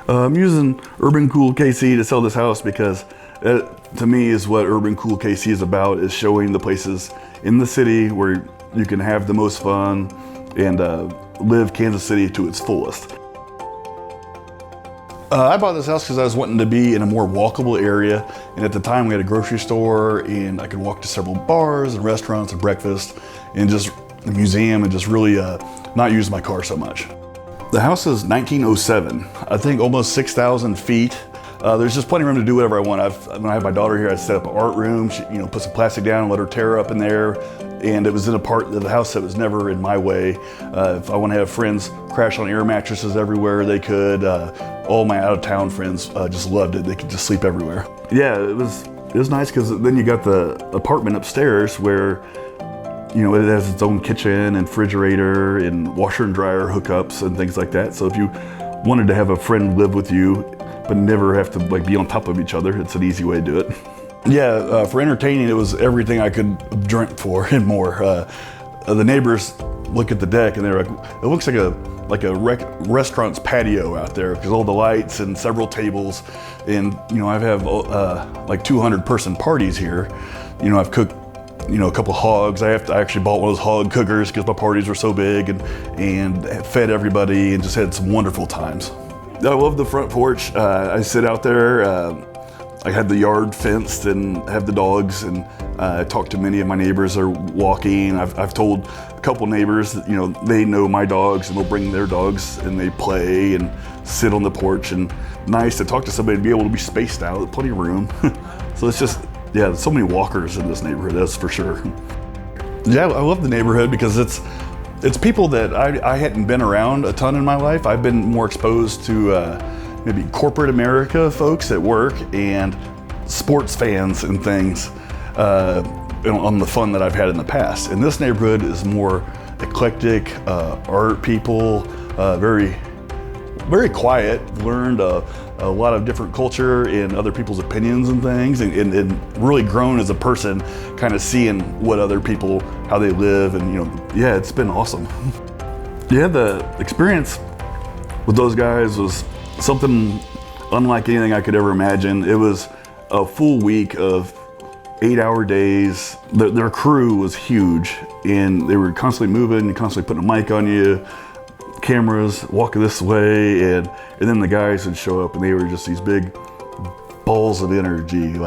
I'm using Urban Cool KC to sell this house because it, to me, is what Urban Cool KC is about, is showing the places in the city where you can have the most fun and live Kansas City to its fullest. I bought this house because I was wanting to be in a more walkable area, and at the time we had a grocery store and I could walk to several bars and restaurants and breakfast and just a museum and just really not use my car so much. The house is 1907, I think almost 6,000 feet. There's just plenty of room to do whatever I want. When I have my daughter here, I set up an art room, she, put some plastic down and let her tear up in there. And it was in a part of the house that was never in my way. If I want to have friends crash on air mattresses everywhere, they could. All my out-of-town friends just loved it. They could just sleep everywhere. Yeah, it was nice because then you got the apartment upstairs where it has its own kitchen and refrigerator and washer and dryer hookups and things like that. So if you wanted to have a friend live with you but never have to be on top of each other, it's an easy way to do it. Yeah, for entertaining, it was everything I could dream for and more. The neighbors look at the deck and they're like, it looks like a restaurant's patio out there because all the lights and several tables. And I have like 200 person parties here. I've cooked a couple of hogs. I actually bought one of those hog cookers because my parties were so big, and fed everybody and just had some wonderful times. I love the front porch. I sit out there. I had the yard fenced and have the dogs, and I talk to many of my neighbors that are walking. I've told a couple neighbors that they know my dogs and they'll bring their dogs and they play and sit on the porch, and nice to talk to somebody and be able to be spaced out, plenty of room. So it's just, yeah, there's so many walkers in this neighborhood, that's for sure. Yeah, I love the neighborhood because it's people that I hadn't been around a ton in my life. I've been more exposed to maybe corporate America folks at work and sports fans and things on the fun that I've had in the past. And this neighborhood is more eclectic, art people, very, very quiet. Learned a lot of different culture and other people's opinions and things, and really grown as a person, kind of seeing what other people, how they live, and yeah, it's been awesome. Yeah, the experience with those guys was something unlike anything I could ever imagine. It was a full week of 8-hour days. Their crew was huge, and they were constantly moving and constantly putting a mic on you, cameras, walk this way, and then the guys would show up and they were just these big balls of energy.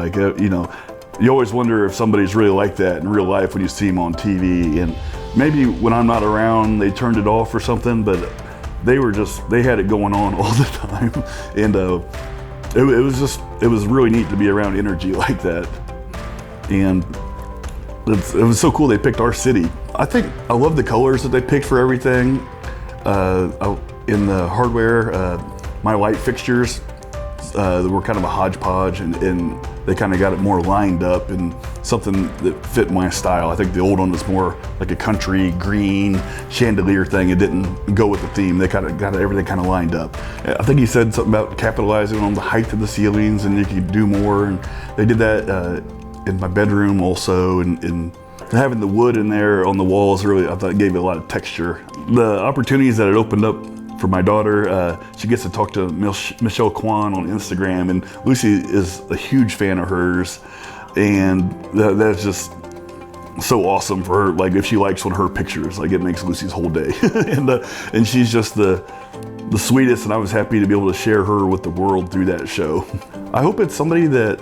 You always wonder if somebody's really like that in real life when you see them on TV, and maybe when I'm not around they turned it off or something, but they had it going on all the time. And it was really neat to be around energy like that. And it was so cool they picked our city. I love the colors that they picked for everything. In the hardware, my light fixtures were kind of a hodgepodge, and they kind of got it more lined up and something that fit my style. I think the old one was more like a country green chandelier thing. It didn't go with the theme. They kind of got everything kind of lined up. I think he said something about capitalizing on the height of the ceilings and you could do more, and they did that in my bedroom also, and having the wood in there on the walls really, I thought, it gave it a lot of texture. The opportunities that it opened up for my daughter, she gets to talk to Michelle Kwan on Instagram, and Lucy is a huge fan of hers, and that's just so awesome for her. If she likes one of her pictures, it makes Lucy's whole day. And she's just the sweetest, and I was happy to be able to share her with the world through that show. I hope it's somebody that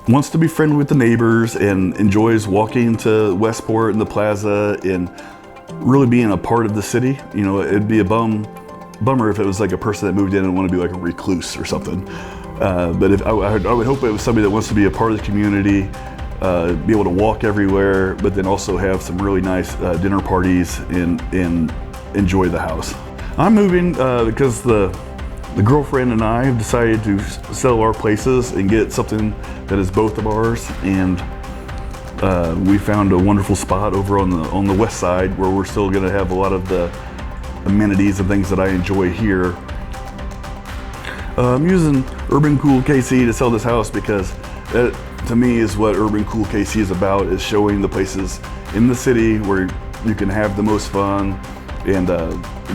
wants to be friendly with the neighbors and enjoys walking to Westport and the plaza and really being a part of the city. It'd be a bummer if it was like a person that moved in and wanted to be like a recluse or something. But if I would hope it was somebody that wants to be a part of the community, be able to walk everywhere, but then also have some really nice dinner parties and enjoy the house. I'm moving because the girlfriend and I have decided to sell our places and get something that is both of ours, and we found a wonderful spot over on the west side where we're still going to have a lot of the amenities and things that I enjoy here. I'm using Urban Cool KC to sell this house because that, to me, is what Urban Cool KC is about, is showing the places in the city where you can have the most fun and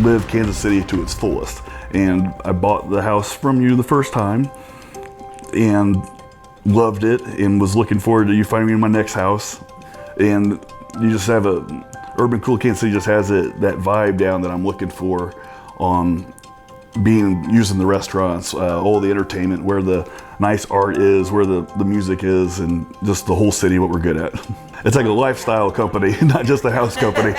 live Kansas City to its fullest. And I bought the house from you the first time and loved it and was looking forward to you finding me in my next house. And you just have Urban Cool Kansas City just has that vibe down that I'm looking for on using the restaurants, all the entertainment, where the nice art is, where the music is, and just the whole city, what we're good at. It's like a lifestyle company, not just a house company.